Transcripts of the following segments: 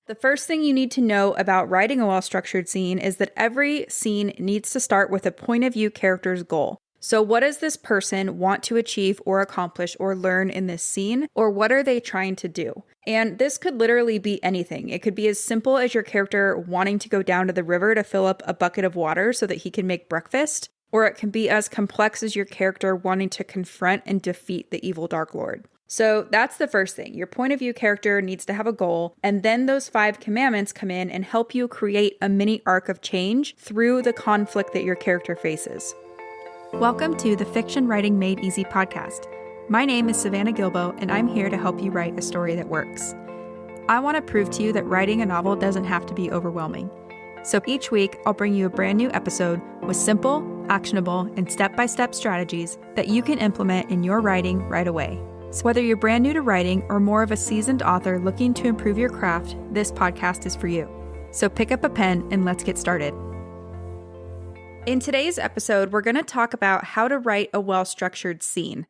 The first thing you need to know about writing a well-structured scene is that every scene needs to start with a point of view character's goal. So what does this person want to achieve or accomplish or learn in this scene, or what are they trying to do? And this could literally be anything. It could be as simple as your character wanting to go down to the river to fill up a bucket of water so that he can make breakfast, or it can be as complex as your character wanting to confront and defeat the evil Dark Lord. So that's the first thing. Your point of view character needs to have a goal, and then those 5 commandments come in and help you create a mini arc of change through the conflict that your character faces. Welcome to the Fiction Writing Made Easy podcast. My name is Savannah Gilbo, and I'm here to help you write a story that works. I want to prove to you that writing a novel doesn't have to be overwhelming. So each week, I'll bring you a brand new episode with simple, actionable, and step-by-step strategies that you can implement in your writing right away. So whether you're brand new to writing or more of a seasoned author looking to improve your craft, this podcast is for you. So pick up a pen and let's get started. In today's episode, we're going to talk about how to write a well-structured scene.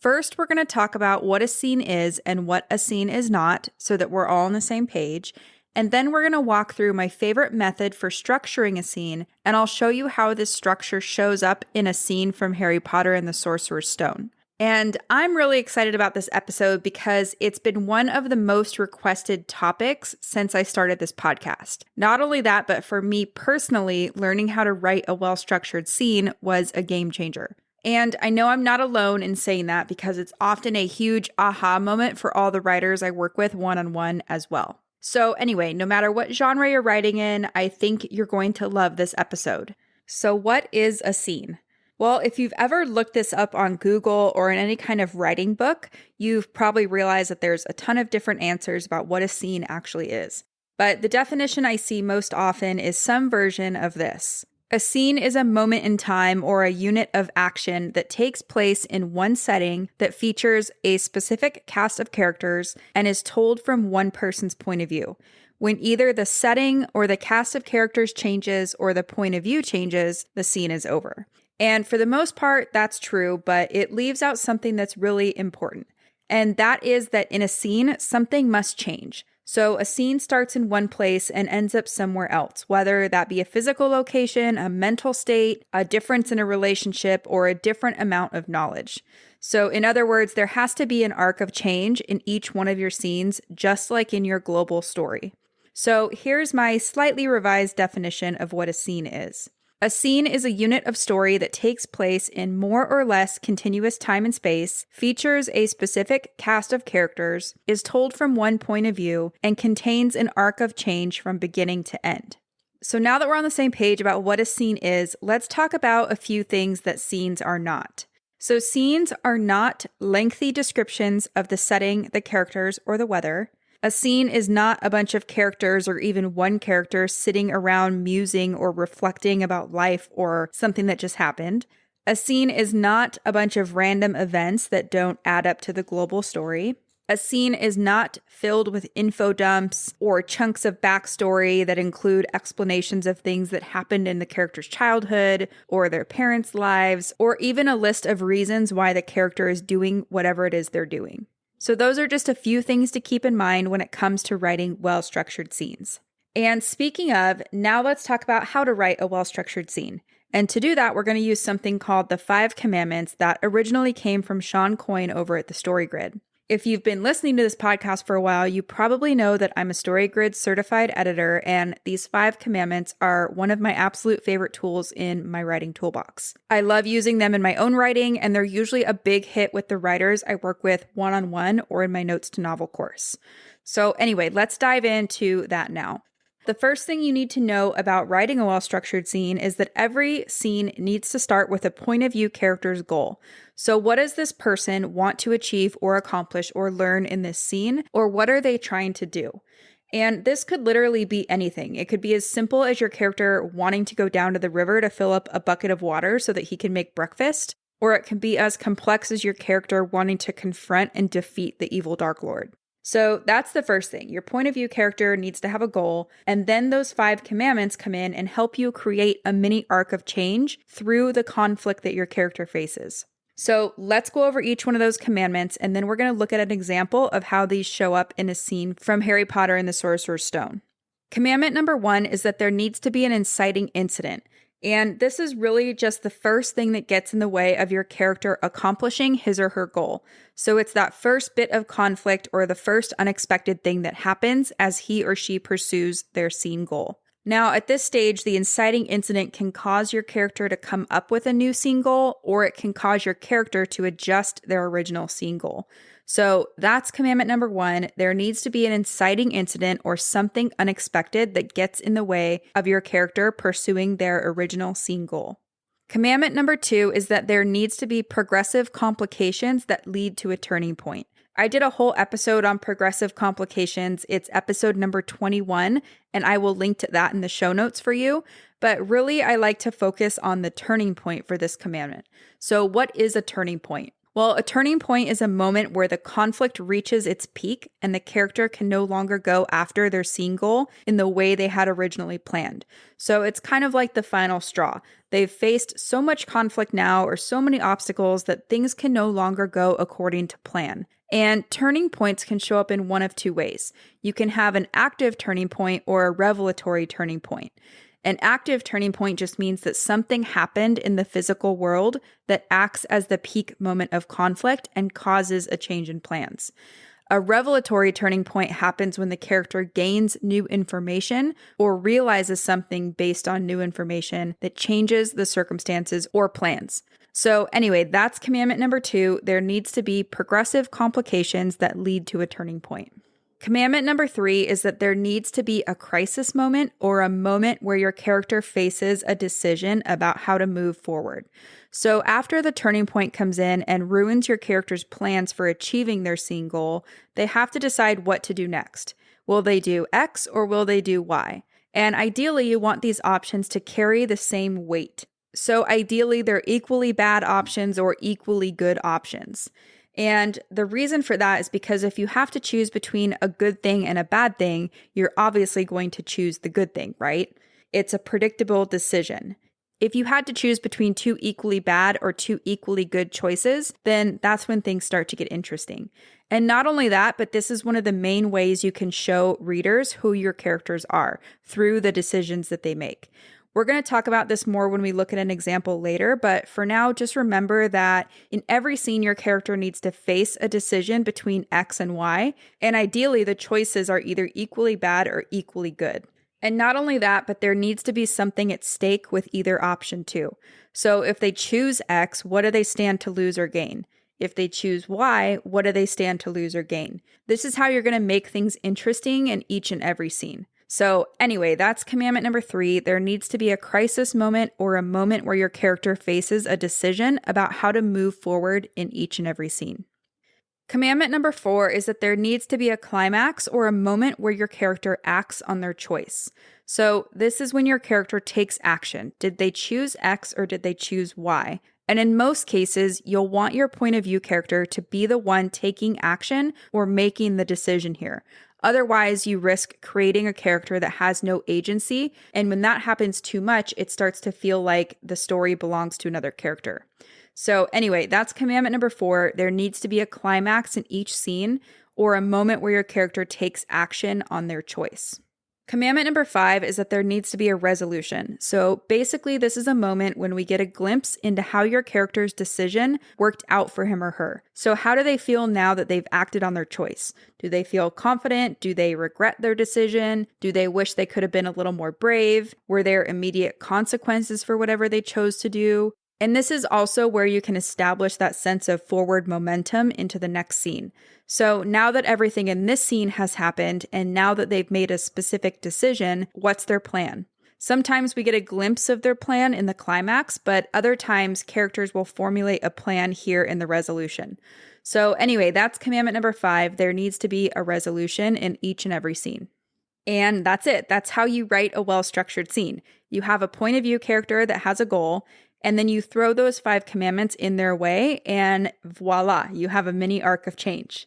First, we're going to talk about what a scene is and what a scene is not, so that we're all on the same page. And then we're going to walk through my favorite method for structuring a scene, and I'll show you how this structure shows up in a scene from Harry Potter and the Sorcerer's Stone. And I'm really excited about this episode because it's been one of the most requested topics since I started this podcast. Not only that, but for me personally, learning how to write a well-structured scene was a game changer. And I know I'm not alone in saying that because it's often a huge aha moment for all the writers I work with one-on-one as well. So anyway, no matter what genre you're writing in, I think you're going to love this episode. So what is a scene? Well, if you've ever looked this up on Google or in any kind of writing book, you've probably realized that there's a ton of different answers about what a scene actually is. But the definition I see most often is some version of this. A scene is a moment in time or a unit of action that takes place in one setting that features a specific cast of characters and is told from one person's point of view. When either the setting or the cast of characters changes or the point of view changes, the scene is over. And for the most part, that's true, but it leaves out something that's really important. And that is that in a scene, something must change. So a scene starts in one place and ends up somewhere else, whether that be a physical location, a mental state, a difference in a relationship, or a different amount of knowledge. So in other words, there has to be an arc of change in each one of your scenes, just like in your global story. So here's my slightly revised definition of what a scene is. A scene is a unit of story that takes place in more or less continuous time and space, features a specific cast of characters, is told from one point of view, and contains an arc of change from beginning to end. So now that we're on the same page about what a scene is, let's talk about a few things that scenes are not. So scenes are not lengthy descriptions of the setting, the characters, or the weather. A scene is not a bunch of characters or even one character sitting around musing or reflecting about life or something that just happened. A scene is not a bunch of random events that don't add up to the global story. A scene is not filled with info dumps or chunks of backstory that include explanations of things that happened in the character's childhood or their parents' lives, or even a list of reasons why the character is doing whatever it is they're doing. So those are just a few things to keep in mind when it comes to writing well-structured scenes. And speaking of, now let's talk about how to write a well-structured scene. And to do that, we're going to use something called the 5 Commandments that originally came from Sean Coyne over at the StoryGrid. If you've been listening to this podcast for a while, you probably know that I'm a StoryGrid certified editor, and these 5 commandments are one of my absolute favorite tools in my writing toolbox. I love using them in my own writing, and they're usually a big hit with the writers I work with one-on-one or in my Notes to Novel course. So anyway, let's dive into that now. The first thing you need to know about writing a well-structured scene is that every scene needs to start with a point of view character's goal. So what does this person want to achieve or accomplish or learn in this scene, or what are they trying to do? And this could literally be anything. It could be as simple as your character wanting to go down to the river to fill up a bucket of water so that he can make breakfast, or it can be as complex as your character wanting to confront and defeat the evil Dark Lord. So that's the first thing. Your point of view character needs to have a goal, and then those 5 commandments come in and help you create a mini arc of change through the conflict that your character faces. So let's go over each one of those commandments, and then we're going to look at an example of how these show up in a scene from Harry Potter and the Sorcerer's Stone. Commandment number 1 is that there needs to be an inciting incident. And this is really just the first thing that gets in the way of your character accomplishing his or her goal. So it's that first bit of conflict or the first unexpected thing that happens as he or she pursues their scene goal. Now, at this stage, the inciting incident can cause your character to come up with a new scene goal, or it can cause your character to adjust their original scene goal. So that's commandment number 1. There needs to be an inciting incident or something unexpected that gets in the way of your character pursuing their original scene goal. Commandment number 2 is that there needs to be progressive complications that lead to a turning point. I did a whole episode on progressive complications. It's episode number 21, and I will link to that in the show notes for you. But really, I like to focus on the turning point for this commandment. So what is a turning point? Well, a turning point is a moment where the conflict reaches its peak and the character can no longer go after their scene goal in the way they had originally planned. So it's kind of like the final straw. They've faced so much conflict now or so many obstacles that things can no longer go according to plan. And turning points can show up in one of two ways. You can have an active turning point or a revelatory turning point. An active turning point just means that something happened in the physical world that acts as the peak moment of conflict and causes a change in plans. A revelatory turning point happens when the character gains new information or realizes something based on new information that changes the circumstances or plans. So anyway, that's commandment number 2. There needs to be progressive complications that lead to a turning point. Commandment number 3 is that there needs to be a crisis moment or a moment where your character faces a decision about how to move forward. So after the turning point comes in and ruins your character's plans for achieving their scene goal, they have to decide what to do next. Will they do X or will they do Y? And ideally, you want these options to carry the same weight. So ideally, they're equally bad options or equally good options. And the reason for that is because if you have to choose between a good thing and a bad thing, you're obviously going to choose the good thing, right? It's a predictable decision. If you had to choose between two equally bad or two equally good choices, then that's when things start to get interesting. And not only that, but this is one of the main ways you can show readers who your characters are through the decisions that they make. We're going to talk about this more when we look at an example later, but for now, just remember that in every scene, your character needs to face a decision between X and Y, and ideally, the choices are either equally bad or equally good. And not only that, but there needs to be something at stake with either option too. So if they choose X, what do they stand to lose or gain? If they choose Y, what do they stand to lose or gain? This is how you're going to make things interesting in each and every scene. So anyway, that's commandment number 3. There needs to be a crisis moment or a moment where your character faces a decision about how to move forward in each and every scene. Commandment number 4 is that there needs to be a climax or a moment where your character acts on their choice. So this is when your character takes action. Did they choose X or did they choose Y? And in most cases, you'll want your point of view character to be the one taking action or making the decision here. Otherwise, you risk creating a character that has no agency, and when that happens too much, it starts to feel like the story belongs to another character. So anyway, that's commandment number 4. There needs to be a climax in each scene or a moment where your character takes action on their choice. Commandment number 5 is that there needs to be a resolution. So basically, this is a moment when we get a glimpse into how your character's decision worked out for him or her. So how do they feel now that they've acted on their choice? Do they feel confident? Do they regret their decision? Do they wish they could have been a little more brave? Were there immediate consequences for whatever they chose to do? And this is also where you can establish that sense of forward momentum into the next scene. So now that everything in this scene has happened, and now that they've made a specific decision, what's their plan? Sometimes we get a glimpse of their plan in the climax, but other times characters will formulate a plan here in the resolution. So anyway, that's commandment number 5. There needs to be a resolution in each and every scene. And that's it. That's how you write a well-structured scene. You have a point of view character that has a goal, and then you throw those 5 commandments in their way, and voila, you have a mini arc of change.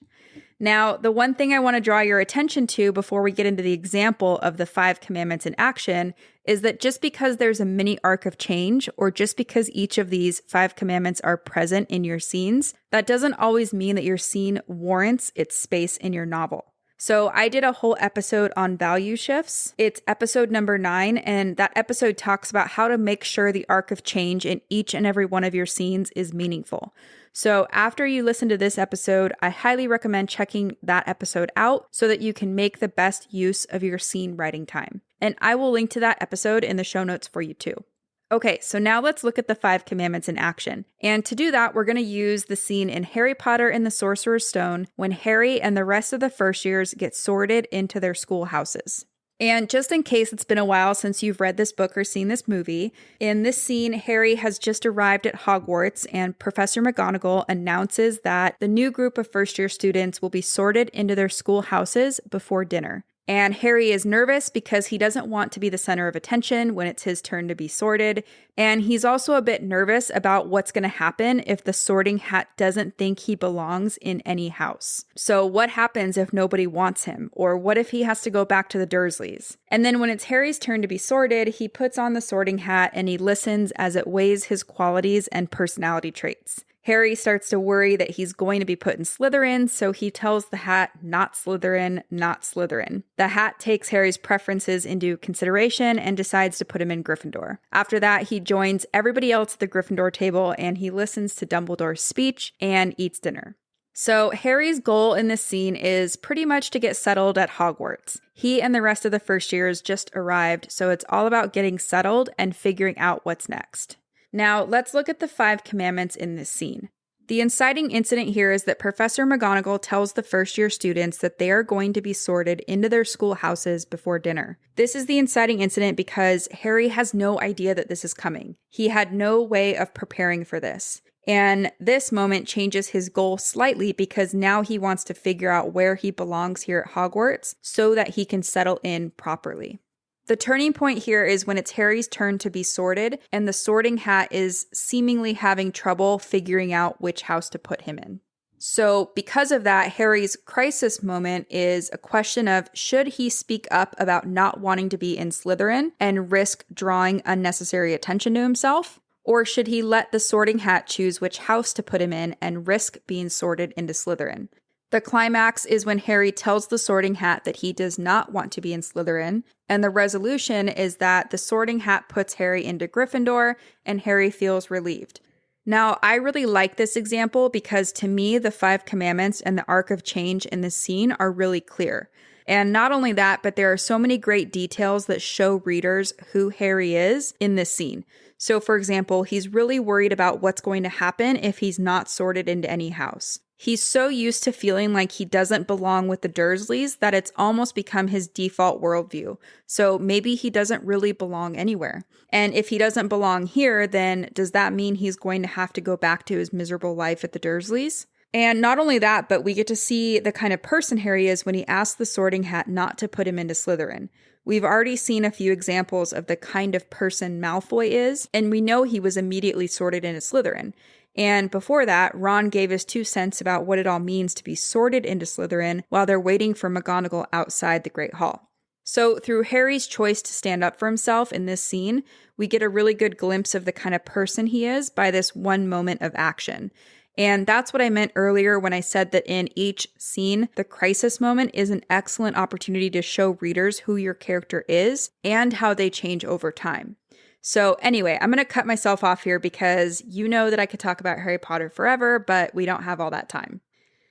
Now, the one thing I want to draw your attention to before we get into the example of the 5 commandments in action is that just because there's a mini arc of change, or just because each of these 5 commandments are present in your scenes, that doesn't always mean that your scene warrants its space in your novel. So I did a whole episode on value shifts. It's episode number 9, and that episode talks about how to make sure the arc of change in each and every one of your scenes is meaningful. So after you listen to this episode, I highly recommend checking that episode out so that you can make the best use of your scene writing time. And I will link to that episode in the show notes for you too. Okay, so now let's look at the 5 commandments in action. And to do that, we're going to use the scene in Harry Potter and the Sorcerer's Stone when Harry and the rest of the first years get sorted into their schoolhouses. And just in case it's been a while since you've read this book or seen this movie, in this scene, Harry has just arrived at Hogwarts and Professor McGonagall announces that the new group of first-year students will be sorted into their schoolhouses before dinner. And Harry is nervous because he doesn't want to be the center of attention when it's his turn to be sorted. And he's also a bit nervous about what's going to happen if the sorting hat doesn't think he belongs in any house. So what happens if nobody wants him? Or what if he has to go back to the Dursleys? And then when it's Harry's turn to be sorted, he puts on the sorting hat and he listens as it weighs his qualities and personality traits. Harry starts to worry that he's going to be put in Slytherin, so he tells the hat, not Slytherin, not Slytherin. The hat takes Harry's preferences into consideration and decides to put him in Gryffindor. After that, he joins everybody else at the Gryffindor table and he listens to Dumbledore's speech and eats dinner. So Harry's goal in this scene is pretty much to get settled at Hogwarts. He and the rest of the first years just arrived, so it's all about getting settled and figuring out what's next. Now, let's look at the 5 commandments in this scene. The inciting incident here is that Professor McGonagall tells the first-year students that they are going to be sorted into their schoolhouses before dinner. This is the inciting incident because Harry has no idea that this is coming. He had no way of preparing for this. And this moment changes his goal slightly because now he wants to figure out where he belongs here at Hogwarts so that he can settle in properly. The turning point here is when it's Harry's turn to be sorted, and the sorting hat is seemingly having trouble figuring out which house to put him in. So because of that, Harry's crisis moment is a question of should he speak up about not wanting to be in Slytherin and risk drawing unnecessary attention to himself? Or should he let the sorting hat choose which house to put him in and risk being sorted into Slytherin? The climax is when Harry tells the sorting hat that he does not want to be in Slytherin, and the resolution is that the sorting hat puts Harry into Gryffindor, and Harry feels relieved. Now, I really like this example because to me, the 5 commandments and the arc of change in this scene are really clear. And not only that, but there are so many great details that show readers who Harry is in this scene. So, for example, he's really worried about what's going to happen if he's not sorted into any house. He's so used to feeling like he doesn't belong with the Dursleys that it's almost become his default worldview. So maybe he doesn't really belong anywhere. And if he doesn't belong here, then does that mean he's going to have to go back to his miserable life at the Dursleys? And not only that, but we get to see the kind of person Harry is when he asks the sorting hat not to put him into Slytherin. We've already seen a few examples of the kind of person Malfoy is, and we know he was immediately sorted into Slytherin. And before that, Ron gave his 2 cents about what it all means to be sorted into Slytherin while they're waiting for McGonagall outside the Great Hall. So through Harry's choice to stand up for himself in this scene, we get a really good glimpse of the kind of person he is by this one moment of action. And that's what I meant earlier when I said that in each scene, the crisis moment is an excellent opportunity to show readers who your character is and how they change over time. So anyway, I'm going to cut myself off here because you know that I could talk about Harry Potter forever, but we don't have all that time.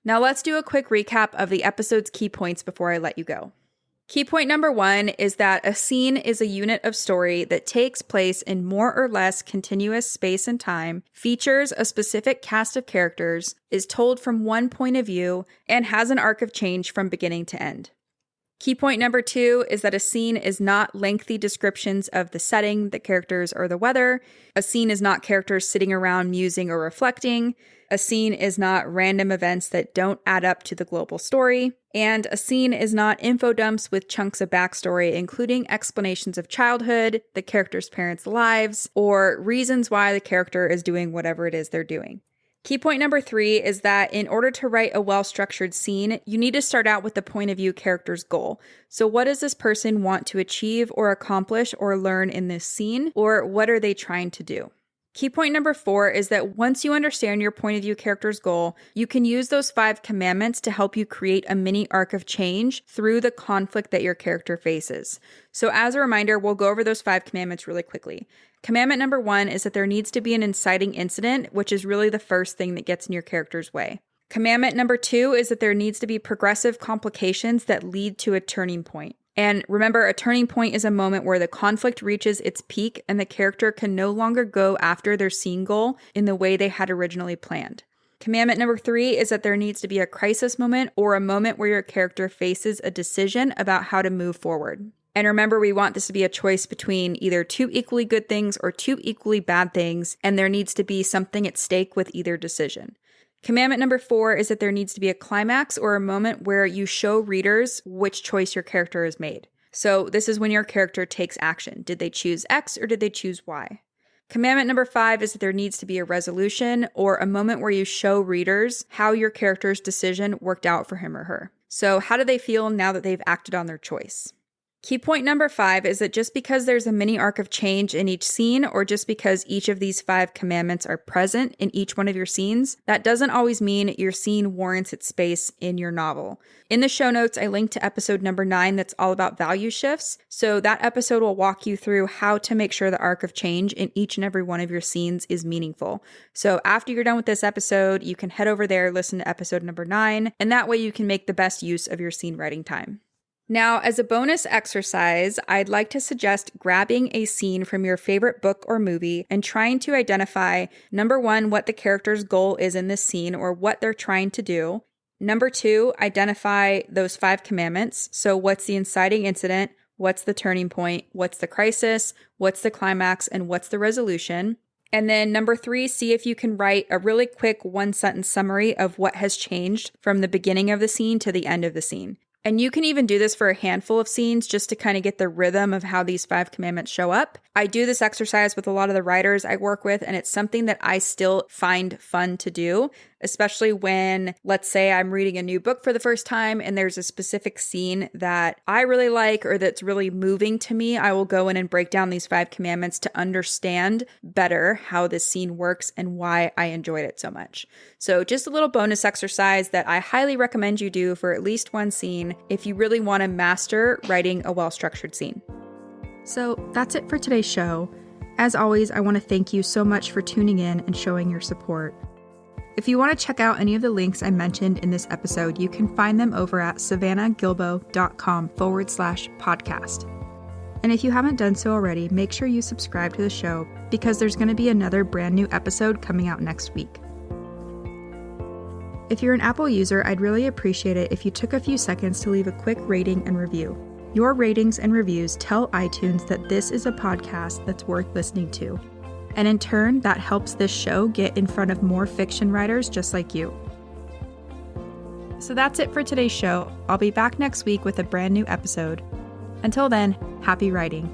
Now let's do a quick recap of the episode's key points before I let you go. Key point number 1 is that a scene is a unit of story that takes place in more or less continuous space and time, features a specific cast of characters, is told from one point of view, and has an arc of change from beginning to end. Key point number 2 is that a scene is not lengthy descriptions of the setting, the characters, or the weather. A scene is not characters sitting around musing or reflecting. A scene is not random events that don't add up to the global story. And a scene is not info dumps with chunks of backstory, including explanations of childhood, the characters' parents' lives, or reasons why the character is doing whatever it is they're doing. Key point number 3 is that in order to write a well-structured scene, you need to start out with the point of view character's goal. So what does this person want to achieve or accomplish or learn in this scene, or what are they trying to do? Key point number 4 is that once you understand your point of view character's goal, you can use those 5 commandments to help you create a mini arc of change through the conflict that your character faces. So as a reminder, we'll go over those 5 commandments really quickly. Commandment number 1 is that there needs to be an inciting incident, which is really the first thing that gets in your character's way. Commandment number 2 is that there needs to be progressive complications that lead to a turning point. And remember, a turning point is a moment where the conflict reaches its peak and the character can no longer go after their scene goal in the way they had originally planned. Commandment number 3 is that there needs to be a crisis moment or a moment where your character faces a decision about how to move forward. And remember, we want this to be a choice between either 2 equally good things or 2 equally bad things, and there needs to be something at stake with either decision. Commandment number 4 is that there needs to be a climax or a moment where you show readers which choice your character has made. So this is when your character takes action. Did they choose X or did they choose Y? Commandment number 5 is that there needs to be a resolution or a moment where you show readers how your character's decision worked out for him or her. So how do they feel now that they've acted on their choice? Key point number 5 is that just because there's a mini arc of change in each scene, or just because each of these 5 commandments are present in each one of your scenes, that doesn't always mean your scene warrants its space in your novel. In the show notes, I linked to episode number 9 that's all about value shifts. So that episode will walk you through how to make sure the arc of change in each and every one of your scenes is meaningful. So after you're done with this episode, you can head over there, listen to episode number 9, and that way you can make the best use of your scene writing time. Now, as a bonus exercise, I'd like to suggest grabbing a scene from your favorite book or movie and trying to identify, number 1, what the character's goal is in this scene or what they're trying to do. Number 2, identify those 5 commandments. So what's the inciting incident? What's the turning point? What's the crisis? What's the climax? And what's the resolution? And then number 3, see if you can write a really quick 1-sentence summary of what has changed from the beginning of the scene to the end of the scene. And you can even do this for a handful of scenes just to kind of get the rhythm of how these 5 commandments show up. I do this exercise with a lot of the writers I work with, and it's something that I still find fun to do, especially when, let's say, I'm reading a new book for the first time and there's a specific scene that I really like or that's really moving to me. I will go in and break down these 5 commandments to understand better how this scene works and why I enjoyed it so much. So just a little bonus exercise that I highly recommend you do for at least one scene if you really want to master writing a well-structured scene. So that's it for today's show. As always, I want to thank you so much for tuning in and showing your support. If you want to check out any of the links I mentioned in this episode, you can find them over at savannahgilbo.com/podcast. And if you haven't done so already, make sure you subscribe to the show because there's going to be another brand new episode coming out next week. If you're an Apple user, I'd really appreciate it if you took a few seconds to leave a quick rating and review. Your ratings and reviews tell iTunes that this is a podcast that's worth listening to. And in turn, that helps this show get in front of more fiction writers just like you. So that's it for today's show. I'll be back next week with a brand new episode. Until then, happy writing.